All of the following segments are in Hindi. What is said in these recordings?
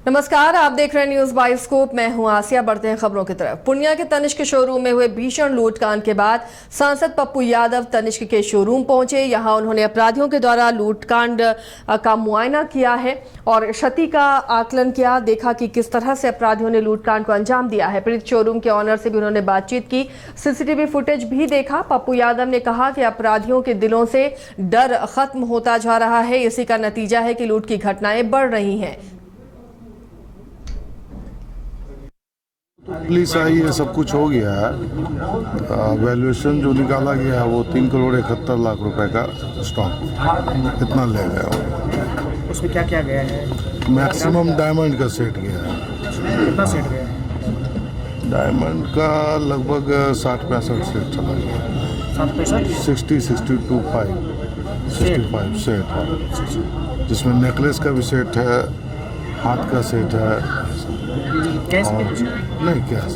नमस्कार, आप देख रहे हैं न्यूज बायोस्कोप। मैं हूं आसिया। बढ़ते हैं खबरों की तरफ। पूर्णिया के तनिष्क शोरूम में हुए भीषण लूटकांड के बाद सांसद पप्पू यादव तनिष्क के शोरूम पहुंचे। यहां उन्होंने अपराधियों के द्वारा लूटकांड का मुआयना किया है और क्षति का आकलन किया। देखा कि किस तरह से अपराधियों ने लूटकांड को अंजाम दिया है। पीड़ित शोरूम के ऑनर से भी उन्होंने बातचीत की, सीसीटीवी फुटेज भी देखा। पप्पू यादव ने कहा कि अपराधियों के दिलों से डर खत्म होता जा रहा है। इसी का नतीजा है कि लूट की घटनाएं बढ़ रही हैं। पुलिस आई है, सब कुछ हो गया है। वैल्यूएशन जो निकाला गया है वो 3,71,00,000 रुपए का स्टॉक इतना ले गया हो। उसमें क्या क्या गया है? मैक्सिमम डायमंड का सेट गया है। कितना सेट गया है? डायमंड का लगभग 60-65 सेट चला गया। 60-65 65 सेट है, जिसमें नेकलेस का भी सेट है, हाथ का सेट है। कैश में नहीं, कैश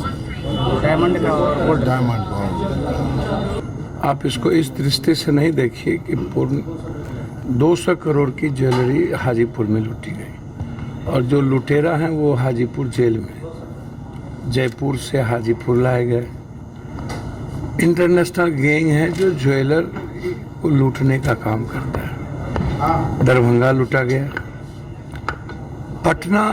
डायमंड का और डायमंड का। आप इसको इस दृष्टि से नहीं देखिए कि पूर्ण 200 करोड़ की ज्वेलरी हाजीपुर में लूटी गई और जो लुटेरा हैं वो हाजीपुर जेल में, जयपुर से हाजीपुर लाए गए। इंटरनेशनल गैंग है जो ज्वेलर को लूटने का काम करता है। दरभंगा लूटा गया, पटना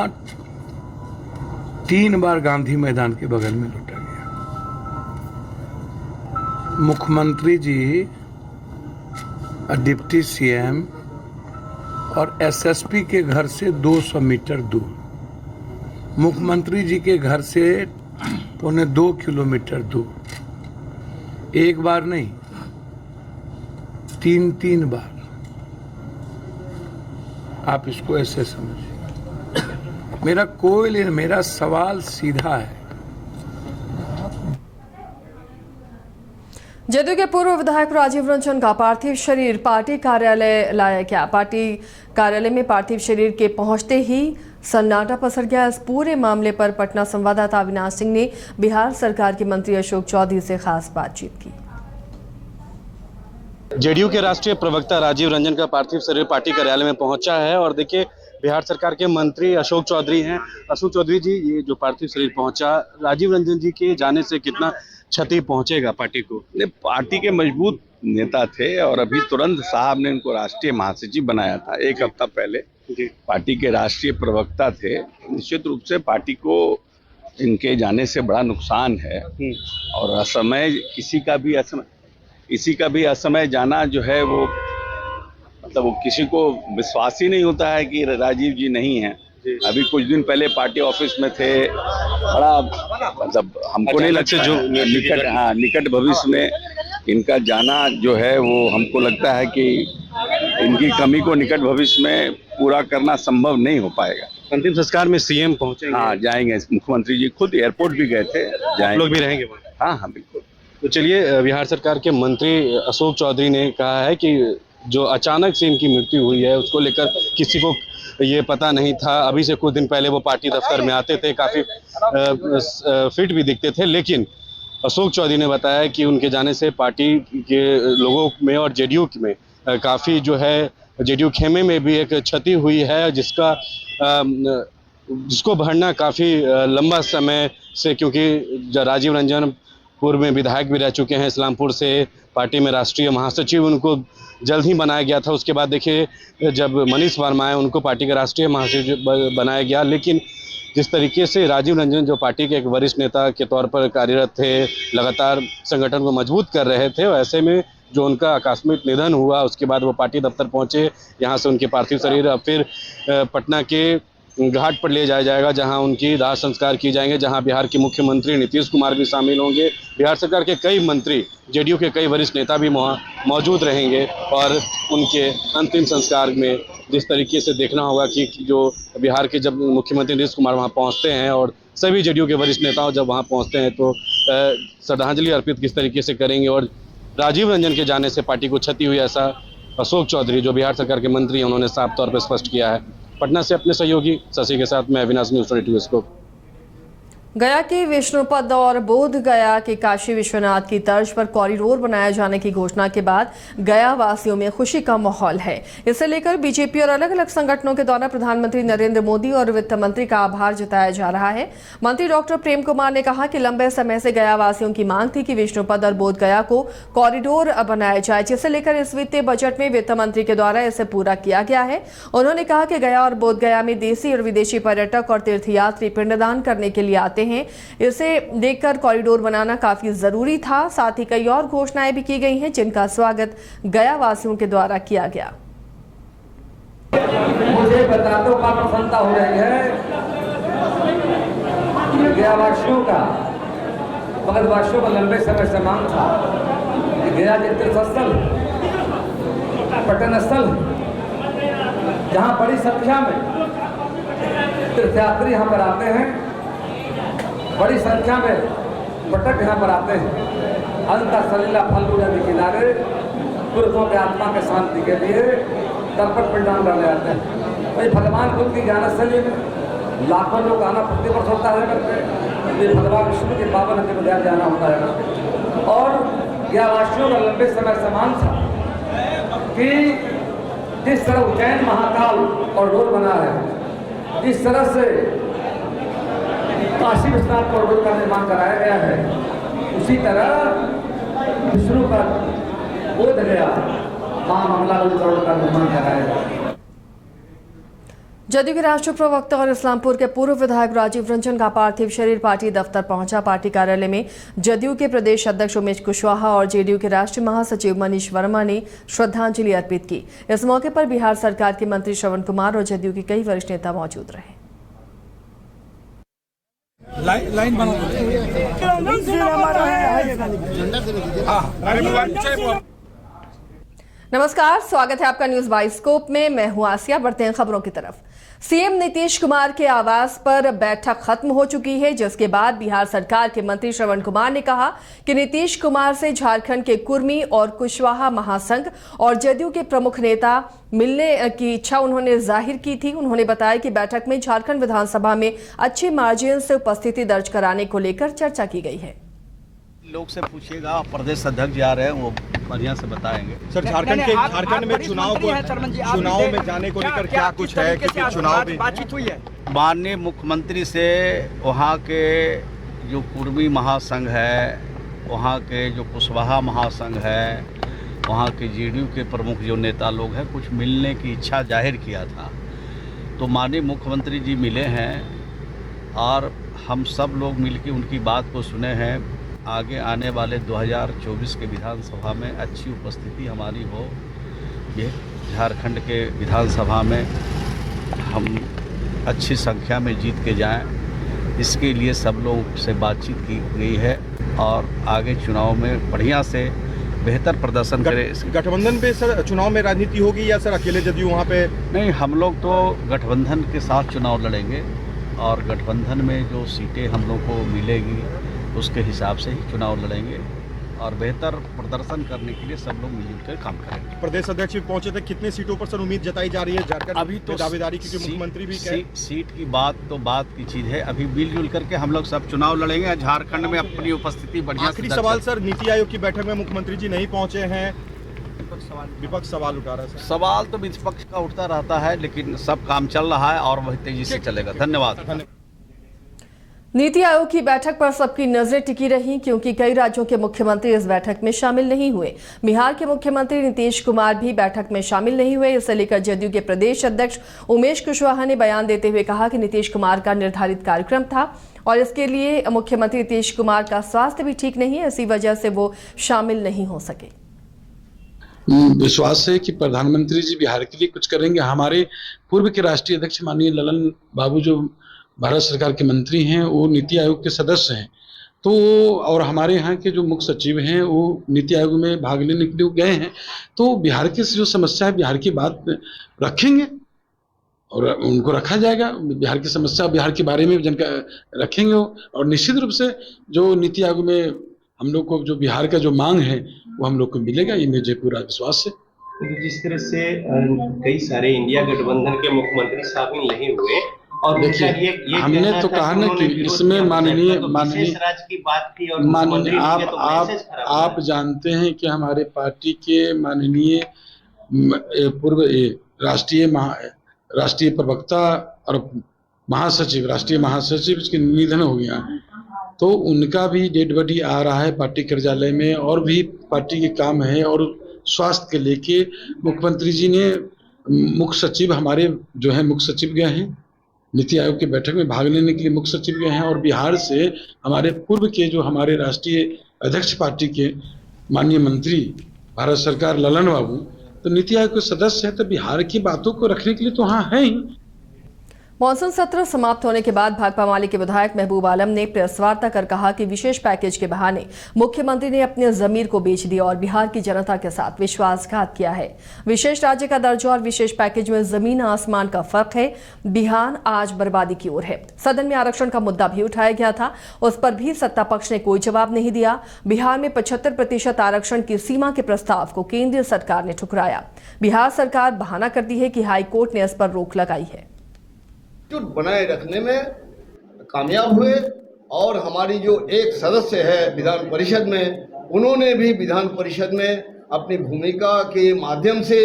3 बार गांधी मैदान के बगल में लूटा गया। मुख्यमंत्री जी, डिप्टी सीएम और एसएसपी के घर से 200 मीटर दूर, मुख्यमंत्री जी के घर से 1.25 किलोमीटर दूर, एक बार नहीं 3 बार। आप इसको ऐसे समझिए। मेरा सवाल सीधा है। जदयू के पूर्व विधायक राजीव रंजन का पार्थिव शरीर पार्टी कार्यालय लाया गया। पार्टी कार्यालय में पार्थिव शरीर के पहुंचते ही सन्नाटा पसर गया। इस पूरे मामले पर पटना संवाददाता अविनाश सिंह ने बिहार सरकार के मंत्री अशोक चौधरी से खास बातचीत की। जेडीयू के राष्ट्रीय प्रवक्ता राजीव रंजन का पार्थिव शरीर पार्टी कार्यालय में पहुंचा है और देखिए बिहार सरकार के मंत्री अशोक चौधरी हैं। अशोक चौधरी जी, ये जो पार्थिव शरीर पहुंचा, राजीव रंजन जी के जाने से कितना क्षति पहुंचेगा पार्टी को? पार्टी के मजबूत नेता थे और अभी तुरंत साहब ने उनको राष्ट्रीय महासचिव बनाया था 1 हफ्ता पहले। पार्टी के राष्ट्रीय प्रवक्ता थे। निश्चित रूप से पार्टी को इनके जाने से बड़ा नुकसान है और असमय किसी का भी असमय जाना जो है वो मतलब वो किसी को विश्वास ही नहीं होता है कि राजीव जी नहीं हैं। अभी कुछ दिन पहले पार्टी ऑफिस में थे, बड़ा मतलब हमको नहीं लगता जो निकट भविष्य में इनका जाना जो है वो हमको लगता है कि इनकी कमी को निकट भविष्य में पूरा करना संभव नहीं हो पाएगा। अंतिम संस्कार में सीएम पहुंचेंगे? हाँ, जाएंगे। मुख्यमंत्री जी खुद एयरपोर्ट भी गए थे, जाएंगे। लोग भी रहेंगे वहाँ? हाँ, बिल्कुल। तो चलिए, बिहार सरकार के मंत्री अशोक चौधरी ने कहा है कि जो अचानक से इनकी मृत्यु हुई है उसको लेकर किसी को ये पता नहीं था। अभी से कुछ दिन पहले वो पार्टी दफ्तर में आते थे, काफ़ी फिट भी दिखते थे, लेकिन अशोक चौधरी ने बताया कि उनके जाने से पार्टी के लोगों में और जेडीयू में काफ़ी जो है जेडीयू खेमे में भी एक क्षति हुई है जिसको भरना काफ़ी लंबा समय से, क्योंकि राजीव रंजन पूर्व में विधायक भी रह चुके हैं इस्लामपुर से। पार्टी में राष्ट्रीय महासचिव उनको जल्द ही बनाया गया था। उसके बाद देखिए जब मनीष वर्मा आए उनको पार्टी का राष्ट्रीय महासचिव बनाया गया। लेकिन जिस तरीके से राजीव रंजन जो पार्टी के एक वरिष्ठ नेता के तौर पर कार्यरत थे, लगातार संगठन को मजबूत कर रहे थे, ऐसे में जो उनका आकस्मिक निधन हुआ उसके बाद वो पार्टी दफ्तर पहुंचे। यहाँ से उनके पार्थिव शरीर अब फिर पटना के घाट पर ले जाया जाएगा, जहां उनकी दाह संस्कार की जाएंगे, जहां बिहार के मुख्यमंत्री नीतीश कुमार भी शामिल होंगे। बिहार सरकार के कई मंत्री, जेडीयू के कई वरिष्ठ नेता भी मौजूद रहेंगे और उनके अंतिम संस्कार में जिस तरीके से देखना होगा कि जो बिहार के जब मुख्यमंत्री नीतीश कुमार वहां पहुंचते हैं और सभी जेडीयू के वरिष्ठ नेताओं जब वहां पहुंचते हैं तो श्रद्धांजलि अर्पित किस तरीके से करेंगे। और राजीव रंजन के जाने से पार्टी को क्षति हुई, ऐसा अशोक चौधरी जो बिहार सरकार के मंत्री हैं उन्होंने साफ तौर पर स्पष्ट किया है। पटना से अपने सहयोगी शशि के साथ मैं अविनाश, न्यूज़ 22 को। गया के विष्णुपद और बोध गया के काशी विश्वनाथ की तर्ज पर कॉरिडोर बनाए जाने की घोषणा के बाद गया वासियों में खुशी का माहौल है। इसे लेकर बीजेपी और अलग अलग संगठनों के द्वारा प्रधानमंत्री नरेंद्र मोदी और वित्त मंत्री का आभार जताया जा रहा है। मंत्री डॉक्टर प्रेम कुमार ने कहा कि लंबे समय से गया वासियों की मांग थी कि विष्णुपद और बोध गया को कॉरिडोर बनाया जाए, जिसे लेकर इस वित्तीय बजट में वित्त मंत्री के द्वारा इसे पूरा किया गया है। उन्होंने कहा कि गया और बोध गया में देशी और विदेशी पर्यटक और तीर्थयात्री पिंडदान करने के लिए आते हैं। इसे देखकर कॉरिडोर बनाना काफी जरूरी था। साथ ही कई और घोषणाएं भी की गई हैं, जिनका स्वागत गया वासियों के द्वारा किया गया। मुझे बताते हुए प्रसन्नता हो रही है कि गया वासियों का, मगध वासियों का लंबे समय से मांग था कि गया के तीर्थस्थल, पर्यटन स्थल, जहाँ बड़ी संख्या में तीर्थयात्री यहाँ पर आते हैं, बड़ी संख्या में पर्यटक यहाँ पर आते हैं, अंतर सलीला फल्गु नदी किनारे पुरखों के आत्मा के शांति के लिए तर्पण पिंडदान करने आते हैं। वही भगवान बुद्ध की ज्ञानस्थली में लाखों लोग आना प्रतिवर्ष होता है करके, ये भगवान विष्णु के पावन नदी में जाना होता है करके। और गयावासियों का लंबे समय से मांग था कि जिस तरह उज्जैन महाकाल और रोड बना है, जिस तरह से काशी विश्वनाथ कॉरिडोर का निर्माण कराया गया है, उसी तरह विष्णु का बोध गया महामंगला कॉरिडोर का निर्माण कराया गया। जदयू के राष्ट्रीय प्रवक्ता और इस्लामपुर के पूर्व विधायक राजीव रंजन का पार्थिव शरीर पार्टी दफ्तर पहुंचा। पार्टी कार्यालय में जदयू के प्रदेश अध्यक्ष उमेश कुशवाहा और जेडीयू के राष्ट्रीय महासचिव मनीष वर्मा ने श्रद्धांजलि अर्पित की। इस मौके पर बिहार सरकार के मंत्री श्रवण कुमार और जदयू के कई वरिष्ठ नेता मौजूद रहे। लाइन बना नमस्कार, स्वागत है आपका न्यूज बाइस्कोप में। मैं हूं आसिया। बढ़ते हैं खबरों की तरफ। सीएम नीतीश कुमार के आवास पर बैठक खत्म हो चुकी है, जिसके बाद बिहार सरकार के मंत्री श्रवण कुमार ने कहा कि नीतीश कुमार से झारखंड के कुर्मी और कुशवाहा महासंघ और जदयू के प्रमुख नेता मिलने की इच्छा उन्होंने जाहिर की थी। उन्होंने बताया कि बैठक में झारखंड विधानसभा में अच्छे मार्जिन से उपस्थिति दर्ज कराने को लेकर चर्चा की गई है। लोग से पूछिएगा, प्रदेश अध्यक्ष जा रहे हैं, वो बढ़िया से बताएंगे। सर, झारखंड में चुनाव में जाने को लेकर क्या कुछ है, क्योंकि चुनाव में बातचीत हुई है माननीय मुख्यमंत्री से। वहाँ के जो कुर्मी महासंघ है, वहाँ के जो कुशवाहा महासंघ है, वहाँ के जेडीयू के प्रमुख जो नेता लोग हैं, कुछ मिलने की इच्छा जाहिर किया था। तो माननीय मुख्यमंत्री जी मिले हैं और हम सब लोग मिलकर उनकी बात को सुने हैं। आगे आने वाले 2024 के विधानसभा में अच्छी उपस्थिति हमारी हो, ये झारखंड के विधानसभा में हम अच्छी संख्या में जीत के जाएं, इसके लिए सब लोगों से बातचीत की गई है और आगे चुनाव में बढ़िया से बेहतर प्रदर्शन करें। गठबंधन पे सर चुनाव में राजनीति होगी या सर अकेले जदयू वहाँ पे? नहीं, हम लोग तो गठबंधन के साथ चुनाव लड़ेंगे और गठबंधन में जो सीटें हम लोग को मिलेगी उसके हिसाब से ही चुनाव लड़ेंगे और बेहतर प्रदर्शन करने के लिए सब लोग मिलजुल कर काम करेंगे। प्रदेश अध्यक्ष भी पहुंचे थे, कितने सीटों पर सर उम्मीद जताई जा रही है झारखंड? अभी तो दावेदारी, क्योंकि मुख्यमंत्री भी सीट की बात तो बात की चीज़ है। अभी मिलजुल करके हम लोग सब चुनाव लड़ेंगे, झारखंड में अपनी उपस्थिति बढ़िया। आखिरी सवाल सर, नीति आयोग की बैठक में मुख्यमंत्री जी नहीं पहुंचे हैं, विपक्ष सवाल उठा रहा है। सवाल तो विपक्ष का उठता रहता है, लेकिन सब काम चल रहा है और वही तेजी से चलेगा। धन्यवाद। नीति आयोग की बैठक पर सबकी नजरें टिकी रही, क्योंकि कई राज्यों के मुख्यमंत्री इस बैठक में शामिल नहीं हुए। बिहार के मुख्यमंत्री नीतीश कुमार भी बैठक में शामिल नहीं हुए। इसे लेकर जदयू के प्रदेश अध्यक्ष उमेश कुशवाहा ने बयान देते हुए कहा कि नीतीश कुमार का निर्धारित कार्यक्रम था और इसके लिए मुख्यमंत्री नीतीश कुमार का स्वास्थ्य भी ठीक नहीं है, इसी वजह से वो शामिल नहीं हो सके। विश्वास है कि प्रधानमंत्री जी बिहार के लिए कुछ करेंगे। हमारे पूर्व के राष्ट्रीय अध्यक्ष माननीय ललन बाबू जो भारत सरकार के मंत्री हैं, वो नीति आयोग के सदस्य हैं, तो और हमारे यहाँ के जो मुख्य सचिव हैं वो नीति आयोग में भाग लेने के लिए गए हैं। तो बिहार की जो समस्या है, बिहार की बात रखेंगे और उनको रखा जाएगा। बिहार की समस्या, बिहार के बारे में जानकारी रखेंगे और निश्चित रूप से जो नीति आयोग में हम लोग को जो बिहार का जो मांग है वो हम लोग को मिलेगा, ये मुझे पूरा विश्वास है। तो जिस तरह से कई सारे इंडिया गठबंधन के मुख्यमंत्री शामिल नहीं हुए और देखिए, ये हमने कहना तो था कहा ना उन्होंने कि विरोध इसमें किया, माननीय तो माननीय विशेष राज्य की बात थी और माननीय मुख्यमंत्री जी का तो मैसेज खराब हुआ। आप जानते हैं कि हमारे पार्टी के माननीय पूर्व राष्ट्रीय प्रवक्ता और राष्ट्रीय महासचिव इसके निधन हो गया, तो उनका भी डेड बॉडी आ रहा है पार्टी कार्यालय में, और भी पार्टी के काम है। और स्वास्थ्य के लेके मुख्यमंत्री जी ने मुख्य सचिव हमारे जो है मुख्य सचिव गए हैं, नीति आयोग की बैठक में भाग लेने के लिए मुख्य सचिव गए हैं। और बिहार से हमारे पूर्व के जो हमारे राष्ट्रीय अध्यक्ष पार्टी के माननीय मंत्री भारत सरकार ललन बाबू, तो नीति आयोग के सदस्य हैं, तो बिहार की बातों को रखने के लिए तो हाँ है ही। मॉनसून सत्र समाप्त होने के बाद भाकपा माले के विधायक महबूब आलम ने प्रेस वार्ता कर कहा कि विशेष पैकेज के बहाने मुख्यमंत्री ने अपने जमीर को बेच दिया और बिहार की जनता के साथ विश्वासघात किया है। विशेष राज्य का दर्जा और विशेष पैकेज में जमीन आसमान का फर्क है। बिहार आज बर्बादी की ओर है। सदन में आरक्षण का मुद्दा भी उठाया गया था, उस पर भी सत्ता पक्ष ने कोई जवाब नहीं दिया। बिहार में 75% आरक्षण की सीमा के प्रस्ताव को केंद्रीय सरकार ने ठुकराया। बिहार सरकार बहाना करती है कि हाईकोर्ट ने इस पर रोक लगाई है। बनाए रखने में कामयाब हुए और हमारी जो एक सदस्य है विधान परिषद में, उन्होंने भी विधान परिषद में अपनी भूमिका के माध्यम से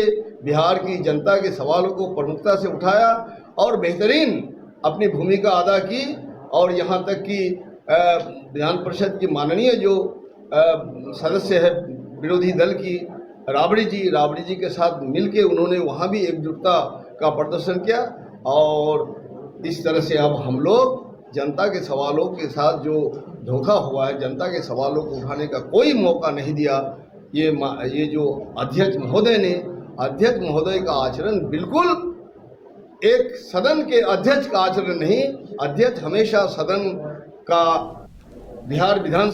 बिहार की जनता के सवालों को प्रमुखता से उठाया और बेहतरीन अपनी भूमिका अदा की। और यहाँ तक कि विधान परिषद की माननीय जो सदस्य है विरोधी दल की राबड़ी जी के साथ मिलके उन्होंने वहाँ भी एकजुटता का प्रदर्शन किया। और इस तरह से अब हम लोग जनता के सवालों के साथ जो धोखा हुआ है, जनता के सवालों को उठाने का कोई मौका नहीं दिया। ये जो अध्यक्ष महोदय का आचरण बिल्कुल एक सदन के अध्यक्ष का आचरण नहीं। अध्यक्ष हमेशा सदन का बिहार विधान